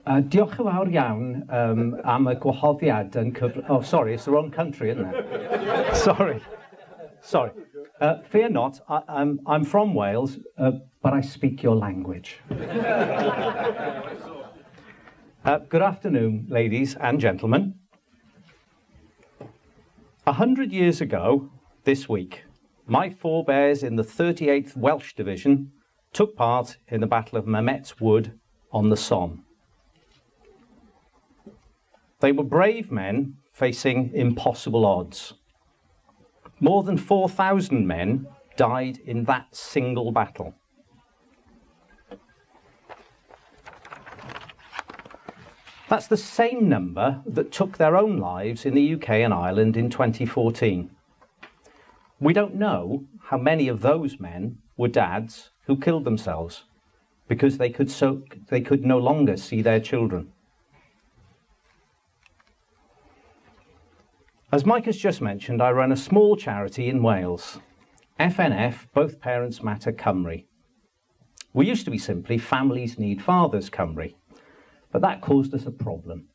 Diolch yn fawr iawn am y gwahoddiad yn Oh, sorry, it's the wrong country, isn't it? Sorry. Fear not, I'm from Wales, but I speak your language. Good afternoon, ladies and gentlemen. 100 years ago, this week, my forebears in the 38th Welsh Division took part in the Battle of Mametz Wood on the Somme. They were brave men facing impossible odds. More than 4,000 men died in that single battle. That's the same number that took their own lives in the UK and Ireland in 2014. We don't know how many of those men were dads who killed themselves because they could no longer see their children. As Mike has just mentioned, I run a small charity in Wales, FNF, Both Parents Matter Cymru. We used to be simply Families Need Fathers Cymru, but that caused us a problem.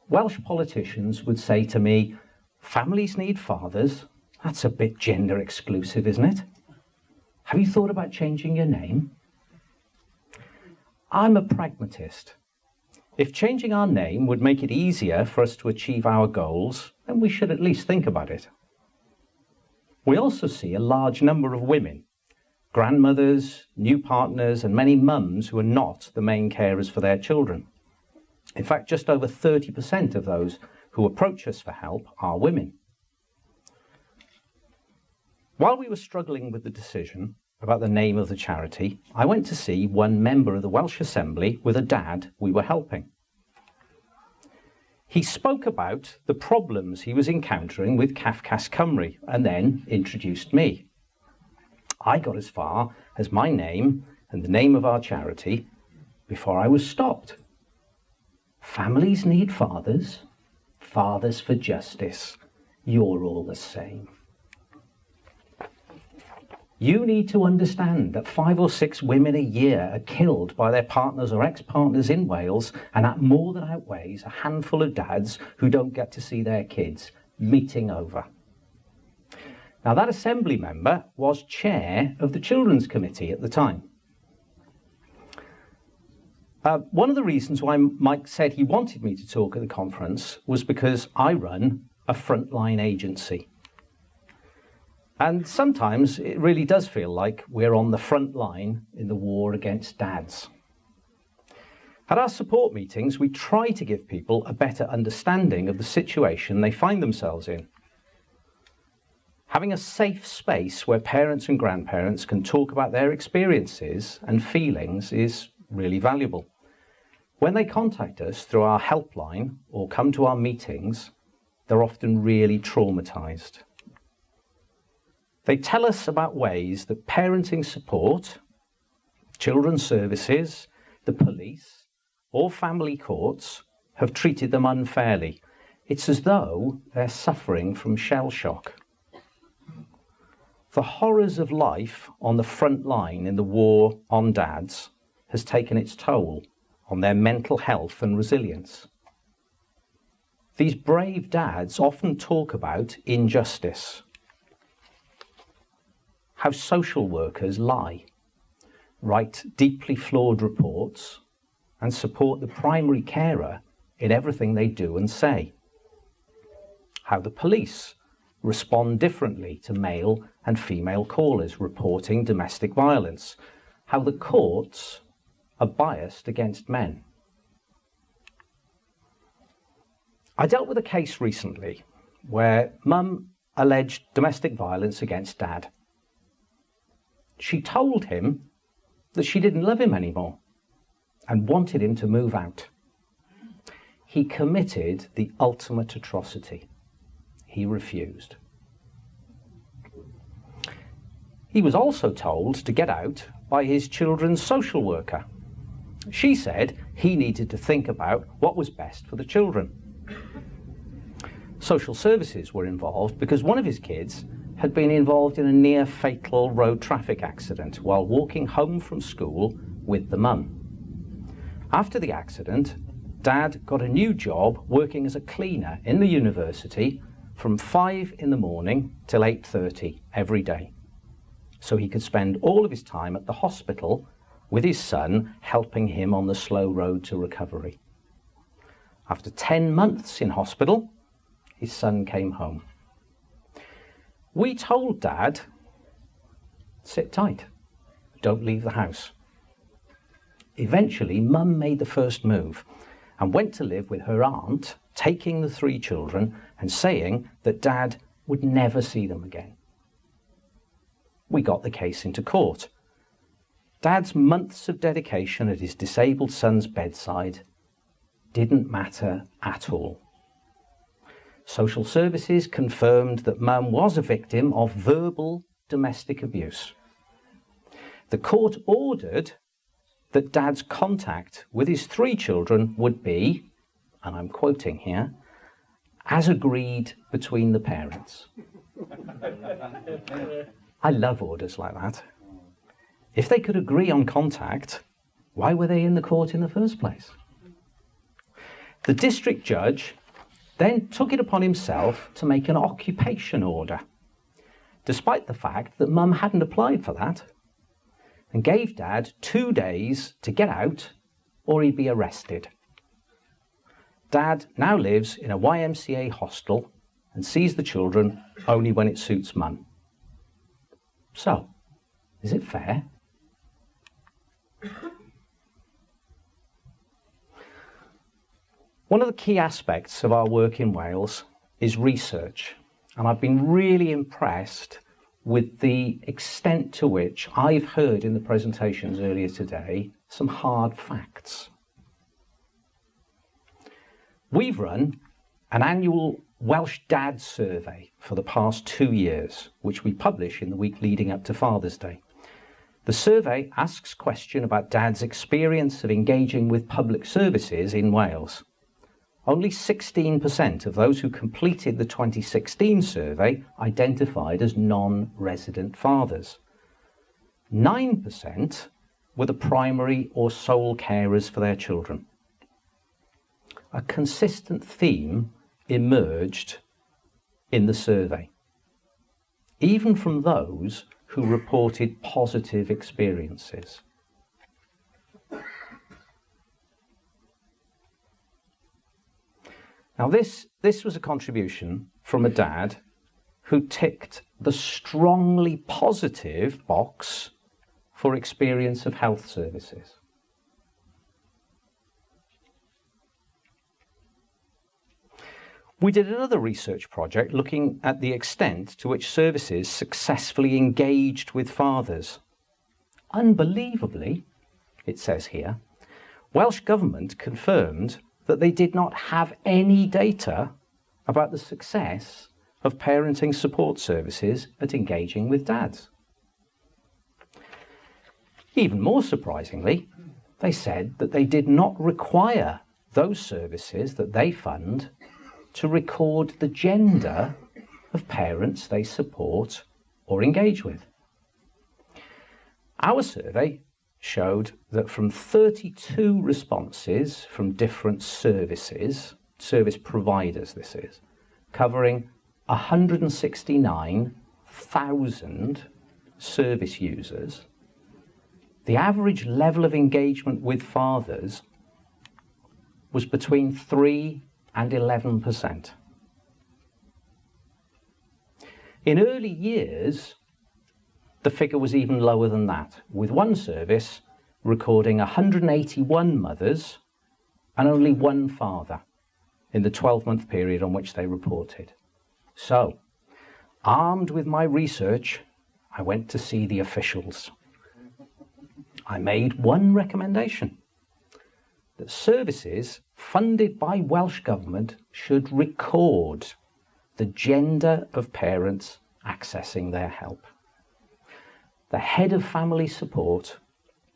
Welsh politicians would say to me, families need fathers? That's a bit gender exclusive, isn't it? Have you thought about changing your name? I'm a pragmatist. If changing our name would make it easier for us to achieve our goals, then we should at least think about it. We also see a large number of women, grandmothers, new partners, and many mums who are not the main carers for their children. In fact, just over 30% of those who approach us for help are women. While we were struggling with the decision about the name of the charity, I went to see one member of the Welsh Assembly with a dad we were helping. He spoke about the problems he was encountering with Cafcas Cymru and then introduced me. I got as far as my name and the name of our charity before I was stopped. Families need fathers, fathers for justice. You're all the same. You need to understand that 5 or 6 women a year are killed by their partners or ex-partners in Wales, and that more than outweighs a handful of dads who don't get to see their kids. Meeting over. Now, that Assembly member was chair of the Children's Committee at the time. One of the reasons why Mike said he wanted me to talk at the conference was because I run a frontline agency. And sometimes it really does feel like we're on the front line in the war against dads. At our support meetings, we try to give people a better understanding of the situation they find themselves in. Having a safe space where parents and grandparents can talk about their experiences and feelings is really valuable. When they contact us through our helpline or come to our meetings, they're often really traumatized. They tell us about ways that parenting support, children's services, the police, or family courts have treated them unfairly. It's as though they're suffering from shell shock. The horrors of life on the front line in the war on dads has taken its toll on their mental health and resilience. These brave dads often talk about injustice, how social workers lie, write deeply flawed reports, and support the primary carer in everything they do and say. How the police respond differently to male and female callers reporting domestic violence. How the courts are biased against men. I dealt with a case recently where mum alleged domestic violence against dad. She told him that she didn't love him anymore and wanted him to move out. He committed the ultimate atrocity. He refused. He was also told to get out by his children's social worker. She said he needed to think about what was best for the children. Social services were involved because one of his kids had been involved in a near-fatal road traffic accident while walking home from school with the mum. After the accident, Dad got a new job working as a cleaner in the university from 5 in the morning till 8:30 every day, so he could spend all of his time at the hospital with his son, helping him on the slow road to recovery. After 10 months in hospital, his son came home. We told Dad, sit tight, don't leave the house. Eventually, Mum made the first move and went to live with her aunt, taking the 3 children and saying that Dad would never see them again. We got the case into court. Dad's months of dedication at his disabled son's bedside didn't matter at all. Social services confirmed that Mum was a victim of verbal domestic abuse. The court ordered that Dad's contact with his 3 children would be, and I'm quoting here, as agreed between the parents. I love orders like that. If they could agree on contact, why were they in the court in the first place? The district judge then took it upon himself to make an occupation order, despite the fact that Mum hadn't applied for that, and gave Dad 2 days to get out or he'd be arrested. Dad now lives in a YMCA hostel and sees the children only when it suits Mum. So, is it fair? One of the key aspects of our work in Wales is research, and I've been really impressed with the extent to which I've heard in the presentations earlier today some hard facts. We've run an annual Welsh Dad survey for the past 2 years, which we publish in the week leading up to Father's Day. The survey asks questions about Dad's experience of engaging with public services in Wales. Only 16% of those who completed the 2016 survey identified as non-resident fathers. 9% were the primary or sole carers for their children. A consistent theme emerged in the survey, even from those who reported positive experiences. Now this was a contribution from a dad who ticked the strongly positive box for experience of health services. We did another research project looking at the extent to which services successfully engaged with fathers. Unbelievably, it says here, Welsh Government confirmed that they did not have any data about the success of parenting support services at engaging with dads. Even more surprisingly, they said that they did not require those services that they fund to record the gender of parents they support or engage with. Our survey showed that from 32 responses from different services, service providers this is, covering 169,000 service users, the average level of engagement with fathers was between 3 and 11%. In early years, the figure was even lower than that, with one service recording 181 mothers and only 1 father in the 12-month period on which they reported. So, armed with my research, I went to see the officials. I made one recommendation: that services funded by Welsh Government should record the gender of parents accessing their help. The head of family support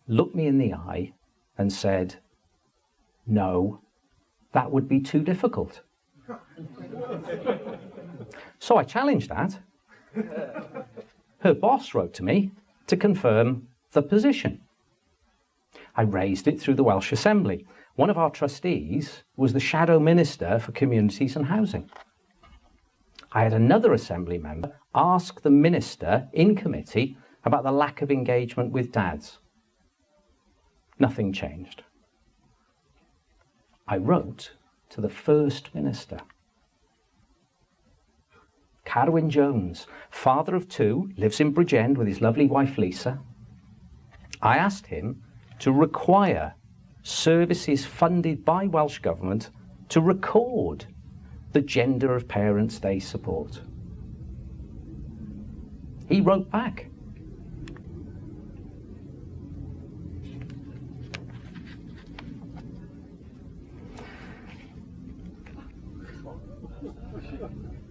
looked me in the eye and said, "No, that would be too difficult." So I challenged that. Her boss wrote to me to confirm the position. I raised it through the Welsh Assembly. One of our trustees was the Shadow Minister for Communities and Housing. I had another Assembly member ask the Minister in committee about the lack of engagement with dads. Nothing changed. I wrote to the First Minister. Carwyn Jones, father of two, lives in Bridgend with his lovely wife Lisa. I asked him to require services funded by Welsh Government to record the gender of parents they support. He wrote back.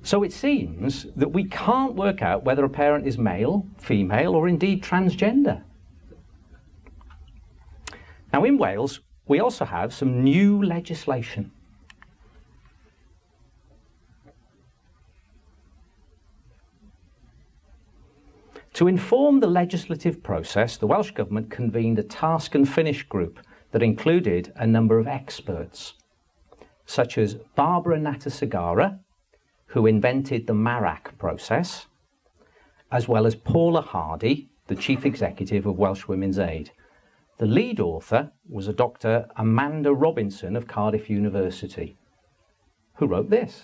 So it seems that we can't work out whether a parent is male, female, or indeed transgender. Now in Wales, we also have some new legislation. To inform the legislative process, the Welsh Government convened a task and finish group that included a number of experts, such as Barbara Natasagara, who invented the MARAC process, as well as Paula Hardy, the Chief Executive of Welsh Women's Aid. The lead author was a Dr. Amanda Robinson of Cardiff University, who wrote this.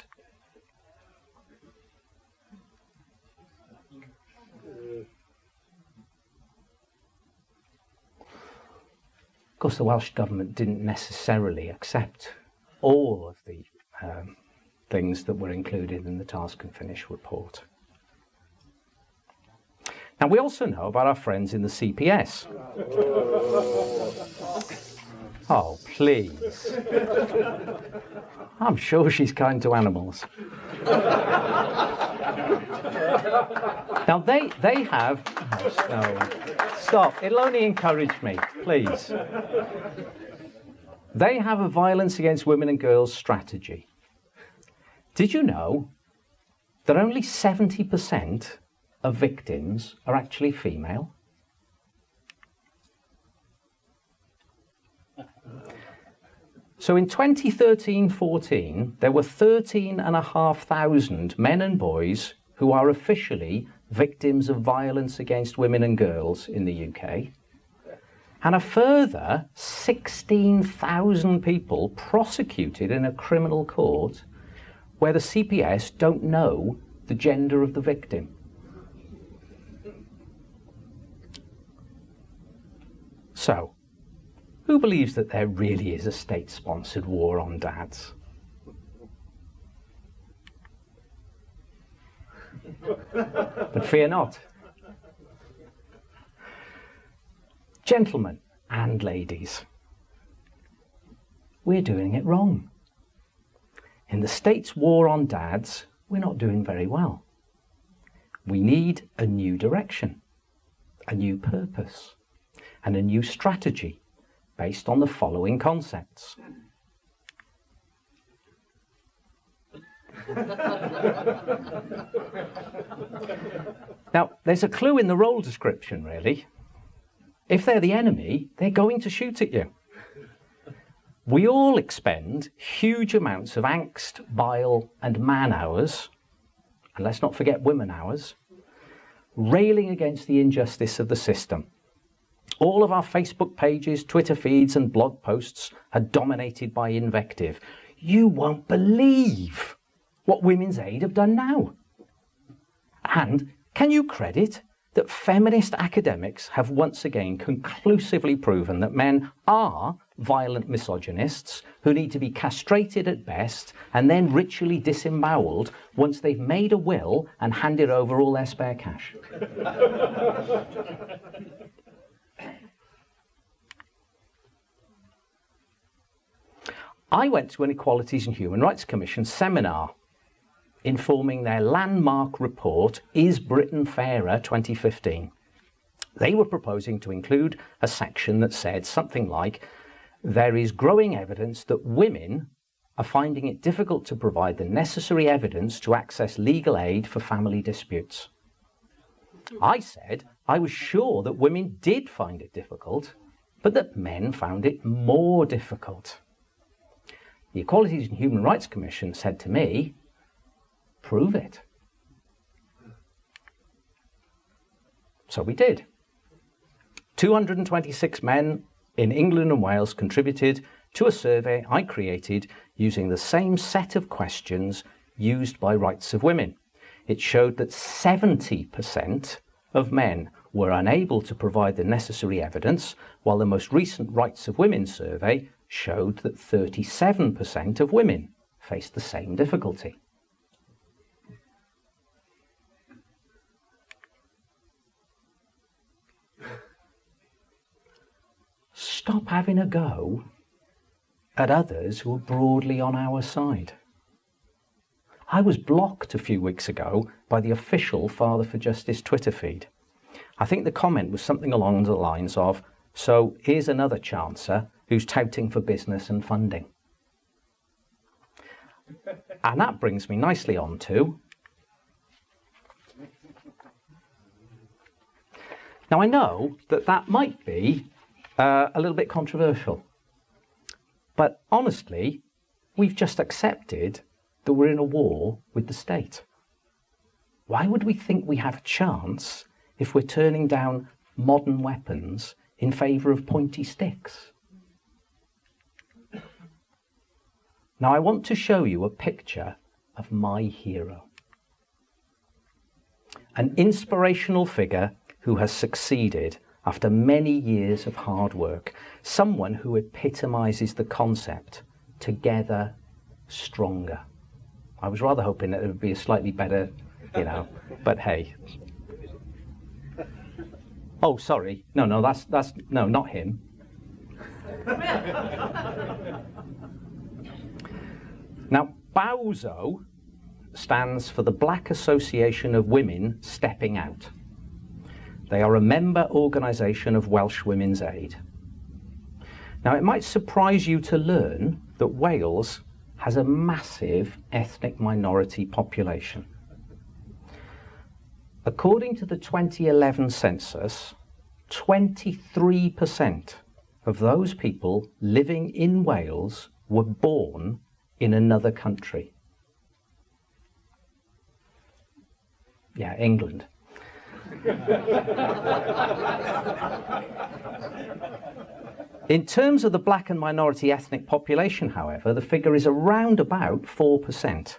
Of course, the Welsh Government didn't necessarily accept all of the things that were included in the task and finish report. Now, we also know about our friends in the CPS. Oh, please. I'm sure she's kind to animals. Now, they have... Oh, no. Stop. It'll only encourage me, please. They have a violence against women and girls strategy. Did you know that only 70% of victims are actually female? So in 2013-14, there were 13,500 men and boys who are officially victims of violence against women and girls in the UK, and a further 16,000 people prosecuted in a criminal court where the CPS don't know the gender of the victim. So, who believes that there really is a state-sponsored war on dads? But fear not. Gentlemen and ladies, we're doing it wrong. In the state's war on dads, we're not doing very well. We need a new direction, a new purpose, and a new strategy based on the following concepts. Now, there's a clue in the role description, really. If they're the enemy, they're going to shoot at you. We all expend huge amounts of angst, bile, and man hours, and let's not forget women hours, railing against the injustice of the system. All of our Facebook pages, Twitter feeds, and blog posts are dominated by invective. You won't believe what Women's Aid have done now. And can you credit that feminist academics have once again conclusively proven that men are violent misogynists who need to be castrated at best and then ritually disemboweled once they've made a will and handed over all their spare cash? I went to an Equalities and Human Rights Commission seminar informing their landmark report, Is Britain Fairer 2015. They were proposing to include a section that said something like, there is growing evidence that women are finding it difficult to provide the necessary evidence to access legal aid for family disputes. I said I was sure that women did find it difficult, but that men found it more difficult. The Equalities and Human Rights Commission said to me, prove it. So we did. 226 men in England and Wales contributed to a survey I created using the same set of questions used by Rights of Women. It showed that 70% of men were unable to provide the necessary evidence, while the most recent Rights of Women survey showed that 37% of women faced the same difficulty. Stop having a go at others who are broadly on our side. I was blocked a few weeks ago by the official Father for Justice Twitter feed. I think the comment was something along the lines of, so here's another chancer who's touting for business and funding. And that brings me nicely on to, now I know that that might be a little bit controversial, but honestly, we've just accepted that we're in a war with the state. Why would we think we have a chance if we're turning down modern weapons in favour of pointy sticks? Now I want to show you a picture of my hero. An inspirational figure who has succeeded after many years of hard work. Someone who epitomises the concept, together, stronger. I was rather hoping that it would be a slightly better, but hey. Oh, sorry. No, that's no, not him. Now, BAWZO stands for the Black Association of Women Stepping Out. They are a member organisation of Welsh Women's Aid. Now, it might surprise you to learn that Wales has a massive ethnic minority population. According to the 2011 census, 23% of those people living in Wales were born in another country. Yeah, England. In terms of the black and minority ethnic population, however, the figure is around about 4%,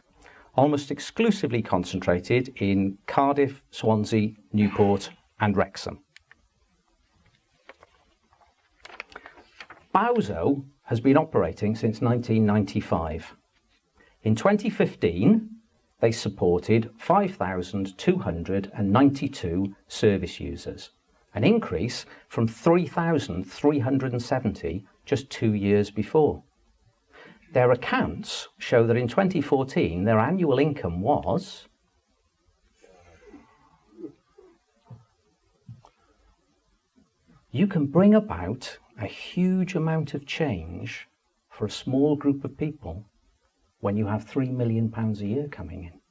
almost exclusively concentrated in Cardiff, Swansea, Newport and Wrexham. BAWZO has been operating since 1995. In 2015, they supported 5,292 service users, an increase from 3,370 just 2 years before. Their accounts show that in 2014, their annual income was you can bring about a huge amount of change for a small group of people when you have £3 million a year coming in.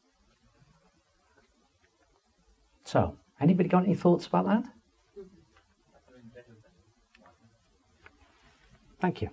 So, anybody got any thoughts about that? Thank you.